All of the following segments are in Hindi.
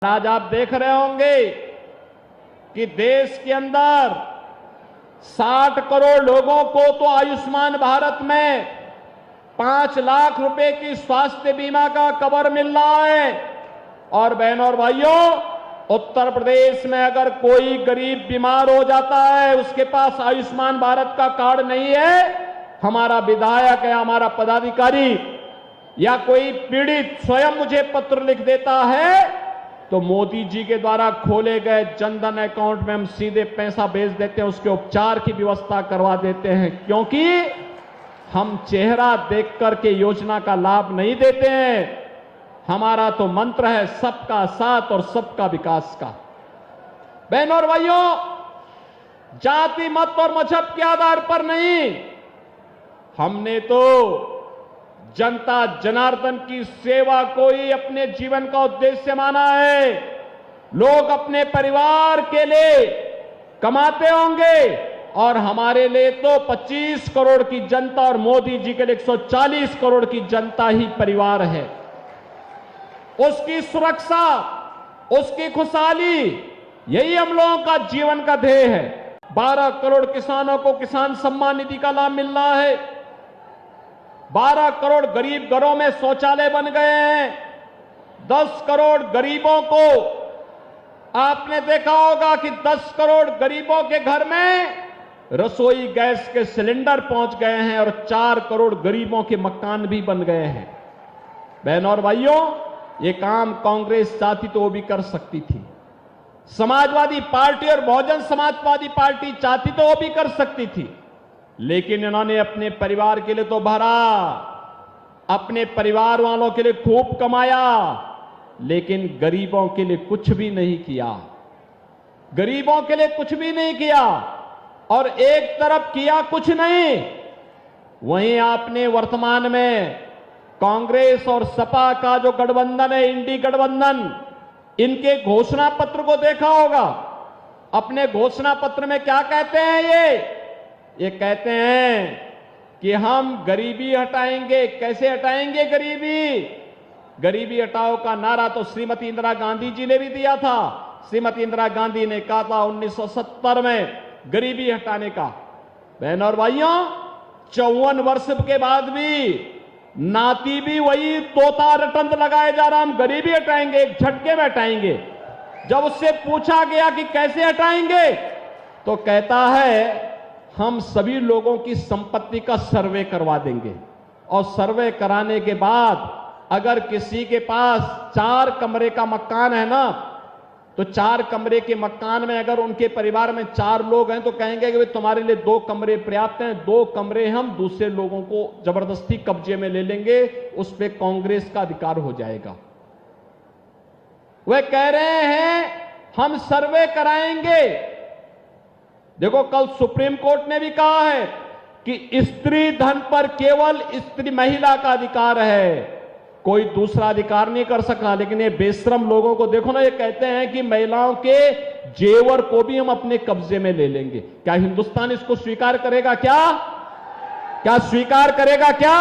आज आप देख रहे होंगे कि देश के अंदर 60 करोड़ लोगों को तो आयुष्मान भारत में 5 लाख रुपए की स्वास्थ्य बीमा का कवर मिल रहा है। और बहनों और भाइयों, उत्तर प्रदेश में अगर कोई गरीब बीमार हो जाता है, उसके पास आयुष्मान भारत का कार्ड नहीं है, हमारा विधायक या हमारा पदाधिकारी या कोई पीड़ित स्वयं मुझे पत्र लिख देता है तो मोदी जी के द्वारा खोले गए जनधन अकाउंट में हम सीधे पैसा भेज देते हैं, उसके उपचार की व्यवस्था करवा देते हैं, क्योंकि हम चेहरा देख करके योजना का लाभ नहीं देते हैं। हमारा तो मंत्र है सबका साथ और सबका विकास का। बहनों और भाइयों, जाति मत और मजहब के आधार पर नहीं, हमने तो जनता जनार्दन की सेवा को ही अपने जीवन का उद्देश्य माना है। लोग अपने परिवार के लिए कमाते होंगे और हमारे लिए तो 25 करोड़ की जनता और मोदी जी के लिए 140 करोड़ की जनता ही परिवार है। उसकी सुरक्षा, उसकी खुशहाली, यही हम लोगों का जीवन का ध्येय है। 12 करोड़ किसानों को किसान सम्मान निधि का लाभ मिल रहा है। 12 करोड़ गरीब घरों में शौचालय बन गए हैं। 10 करोड़ गरीबों को, आपने देखा होगा कि 10 करोड़ गरीबों के घर में रसोई गैस के सिलेंडर पहुंच गए हैं और 4 करोड़ गरीबों के मकान भी बन गए हैं। बहनों और भाइयों, ये काम कांग्रेस चाहती तो वो भी कर सकती थी, समाजवादी पार्टी और बहुजन समाजवादी पार्टी चाहती तो वो भी कर सकती थी, लेकिन इन्होंने अपने परिवार के लिए तो भरा, अपने परिवार वालों के लिए खूब कमाया, लेकिन गरीबों के लिए कुछ भी नहीं किया। गरीबों के लिए कुछ भी नहीं किया। और एक तरफ किया कुछ नहीं, वहीं आपने वर्तमान में कांग्रेस और सपा का जो गठबंधन है, इंडी गठबंधन, इनके घोषणा पत्र को देखा होगा। अपने घोषणा पत्र में क्या कहते हैं ये कहते हैं कि हम गरीबी हटाएंगे। कैसे हटाएंगे गरीबी? गरीबी हटाओ का नारा तो श्रीमती इंदिरा गांधी जी ने भी दिया था। श्रीमती इंदिरा गांधी ने कहा था 1970 में गरीबी हटाने का। बहनों और भाइयों, 54 वर्ष के बाद भी नाती भी वही तोता रटंत लगाए जा रहा, हम गरीबी हटाएंगे, एक झटके में हटाएंगे। जब उससे पूछा गया कि कैसे हटाएंगे तो कहता है हम सभी लोगों की संपत्ति का सर्वे करवा देंगे और सर्वे कराने के बाद अगर किसी के पास 4 कमरे का मकान है ना, तो 4 कमरे के मकान में अगर उनके परिवार में 4 लोग हैं तो कहेंगे कि तुम्हारे लिए 2 कमरे पर्याप्त हैं, 2 कमरे हम दूसरे लोगों को जबरदस्ती कब्जे में ले लेंगे, उस पर कांग्रेस का अधिकार हो जाएगा। वे कह रहे हैं हम सर्वे कराएंगे। देखो, कल सुप्रीम कोर्ट ने भी कहा है कि स्त्री धन पर केवल स्त्री महिला का अधिकार है, कोई दूसरा अधिकार नहीं कर सका। लेकिन ये बेशरम लोगों को देखो ना, ये कहते हैं कि महिलाओं के जेवर को भी हम अपने कब्जे में ले लेंगे। क्या हिंदुस्तान इसको स्वीकार करेगा? क्या स्वीकार करेगा क्या?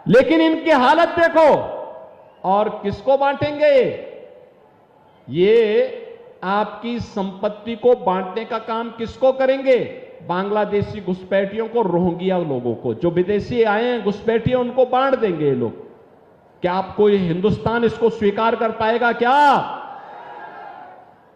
लेकिन इनकी हालत देखो। और किसको बांटेंगे? ये आपकी संपत्ति को बांटने का काम किसको करेंगे? बांग्लादेशी घुसपैठियों को, रोहिंग्या लोगों को, जो विदेशी आए हैं घुसपैठियों, उनको बांट देंगे ये लोग। क्या आपको हिंदुस्तान इसको स्वीकार कर पाएगा क्या?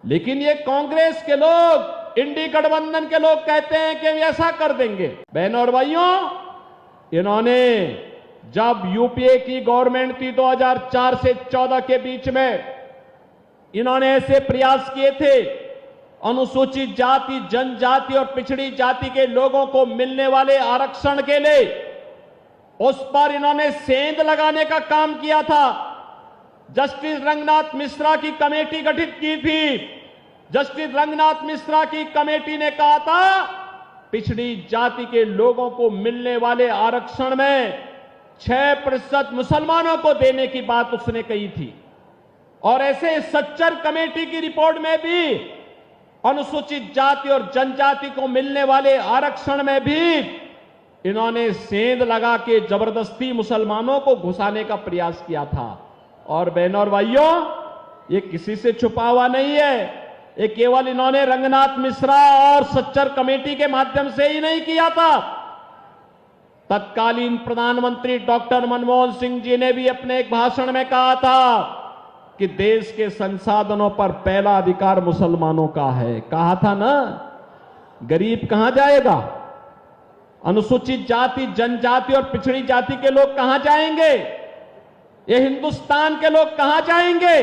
लेकिन ये कांग्रेस के लोग, इंडी गठबंधन के लोग कहते हैं कि हम ऐसा कर देंगे। बहनों और भाइयों, इन्होंने जब यूपीए की गवर्नमेंट थी 2004 से 14 के बीच में, इन्होंने ऐसे प्रयास किए थे अनुसूचित जाति, जनजाति और पिछड़ी जाति के लोगों को मिलने वाले आरक्षण के लिए, उस पर इन्होंने सेंध लगाने का काम किया था। जस्टिस रंगनाथ मिश्रा की कमेटी गठित की थी। जस्टिस रंगनाथ मिश्रा की कमेटी ने कहा था पिछड़ी जाति के लोगों को मिलने वाले आरक्षण में 6% मुसलमानों को देने की बात उसने कही थी। और ऐसे सच्चर कमेटी की रिपोर्ट में भी अनुसूचित जाति और जनजाति को मिलने वाले आरक्षण में भी इन्होंने सेंध लगा के जबरदस्ती मुसलमानों को घुसाने का प्रयास किया था। और बहनों और भाइयों, ये किसी से छुपा हुआ नहीं है। ये केवल इन्होंने रंगनाथ मिश्रा और सच्चर कमेटी के माध्यम से ही नहीं किया था। तत्कालीन प्रधानमंत्री डॉक्टर मनमोहन सिंह जी ने भी अपने एक भाषण में कहा था कि देश के संसाधनों पर पहला अधिकार मुसलमानों का है। कहा था ना, गरीब कहां जाएगा? अनुसूचित जाति, जनजाति और पिछड़ी जाति के लोग कहां जाएंगे? ये हिंदुस्तान के लोग कहां जाएंगे?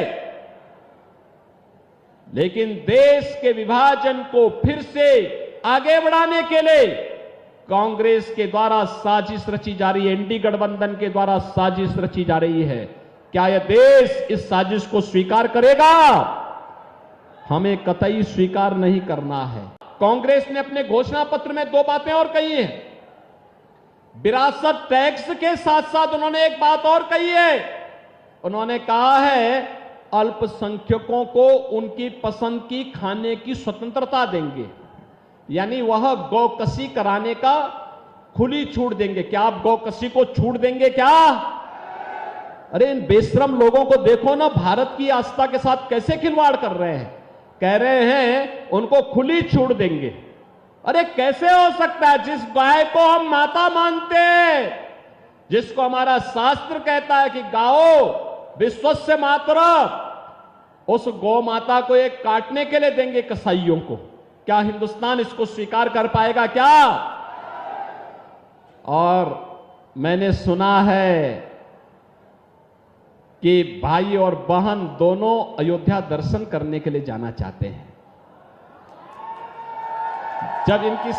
लेकिन देश के विभाजन को फिर से आगे बढ़ाने के लिए कांग्रेस के द्वारा साजिश रची जा रही है, एनडी गठबंधन के द्वारा साजिश रची जा रही है। क्या यह देश इस साजिश को स्वीकार करेगा? हमें कतई स्वीकार नहीं करना है। कांग्रेस ने अपने घोषणा पत्र में दो बातें और कही हैं। विरासत टैक्स के साथ साथ उन्होंने एक बात और कही है। उन्होंने कहा है अल्पसंख्यकों को उनकी पसंद की खाने की स्वतंत्रता देंगे, यानी वह गौकसी कराने का खुली छूट देंगे। क्या आप गौकसी को छूट देंगे क्या? अरे इन बेशरम लोगों को देखो ना, भारत की आस्था के साथ कैसे खिलवाड़ कर रहे हैं। कह रहे हैं उनको खुली छूट देंगे। अरे कैसे हो सकता है? जिस गाय को हम माता मानते हैं, जिसको हमारा शास्त्र कहता है कि गाओ विश्वस्य मातरम्, उस गौ माता को एक काटने के लिए देंगे कसाईयों को। क्या हिंदुस्तान इसको स्वीकार कर पाएगा क्या? और मैंने सुना है कि भाई और बहन दोनों अयोध्या दर्शन करने के लिए जाना चाहते हैं। जब इनकी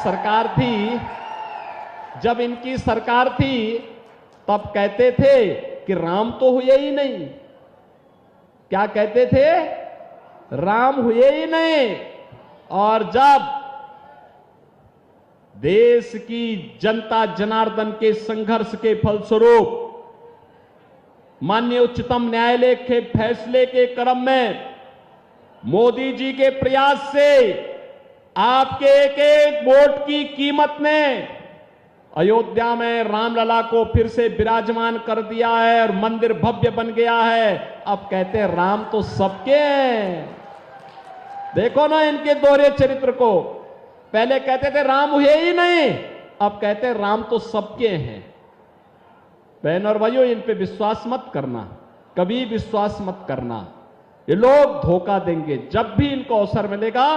सरकार थी तब कहते थे कि राम तो हुए ही नहीं। क्या कहते थे? राम हुए ही नहीं। और जब देश की जनता जनार्दन के संघर्ष के फलस्वरूप माननीय उच्चतम न्यायालय के फैसले के क्रम में मोदी जी के प्रयास से आपके एक एक वोट की कीमत ने अयोध्या में रामलला को फिर से विराजमान कर दिया है और मंदिर भव्य बन गया है। अब कहते हैं राम तो सबके हैं। देखो ना इनके दोहरे चरित्र को। पहले कहते थे राम हुए ही नहीं, अब कहते हैं राम तो सबके हैं। बहन और भाइयों, इन पे विश्वास मत करना, कभी विश्वास मत करना। ये लोग धोखा देंगे। जब भी इनको अवसर मिलेगा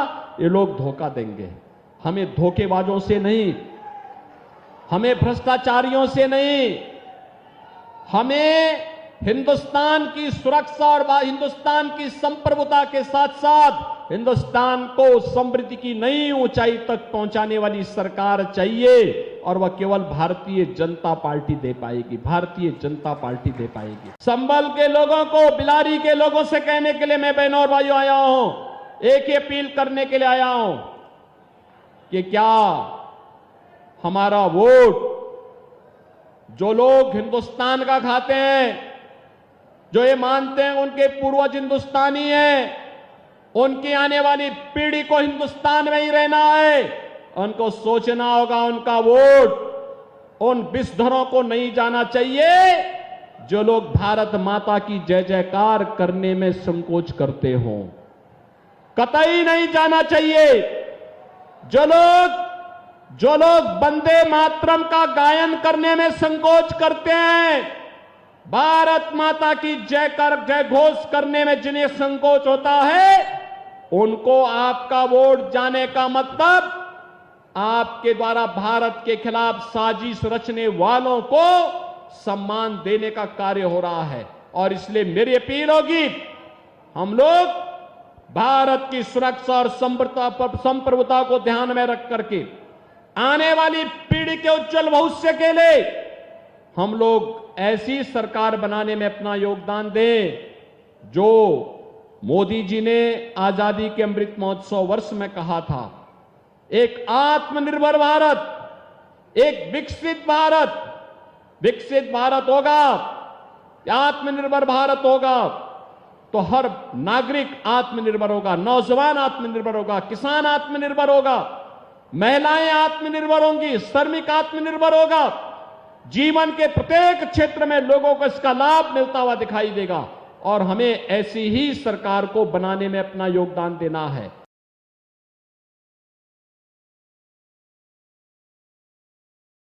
ये लोग धोखा देंगे। हमें धोखेबाजों से नहीं, हमें भ्रष्टाचारियों से नहीं, हमें हिंदुस्तान की सुरक्षा और हिंदुस्तान की संप्रभुता के साथ साथ हिंदुस्तान को समृद्धि की नई ऊंचाई तक पहुंचाने वाली सरकार चाहिए। और वह केवल भारतीय जनता पार्टी दे पाएगी, भारतीय जनता पार्टी दे पाएगी। संभल के लोगों को, बिलारी के लोगों से कहने के लिए मैं बहनों और भाइयों आया हूं, एक ही अपील करने के लिए आया हूं कि क्या हमारा वोट जो लोग हिंदुस्तान का खाते हैं, जो ये मानते हैं उनके पूर्वज हिंदुस्तानी हैं, उनकी आने वाली पीढ़ी को हिंदुस्तान में ही रहना है, उनको सोचना होगा उनका वोट उन विषधरों को नहीं जाना चाहिए जो लोग भारत माता की जय जयकार करने में संकोच करते हों। कतई नहीं जाना चाहिए। जो लोग वंदे मातरम का गायन करने में संकोच करते हैं, भारत माता की जय घोष करने में जिन्हें संकोच होता है, उनको आपका वोट जाने का मतलब आपके द्वारा भारत के खिलाफ साजिश रचने वालों को सम्मान देने का कार्य हो रहा है। और इसलिए मेरी अपील होगी, हम लोग भारत की सुरक्षा और संप्रभुता को ध्यान में रख करके आने वाली पीढ़ी के उज्जवल भविष्य के लिए हम लोग ऐसी सरकार बनाने में अपना योगदान दें जो मोदी जी ने आजादी के अमृत महोत्सव वर्ष में कहा था, एक आत्मनिर्भर भारत, एक विकसित भारत होगा। आत्मनिर्भर भारत होगा तो हर नागरिक आत्मनिर्भर होगा, नौजवान आत्मनिर्भर होगा, किसान आत्मनिर्भर होगा, महिलाएं आत्मनिर्भर होंगी, श्रमिक आत्मनिर्भर होगा। जीवन के प्रत्येक क्षेत्र में लोगों को इसका लाभ मिलता हुआ दिखाई देगा। और हमें ऐसी ही सरकार को बनाने में अपना योगदान देना है।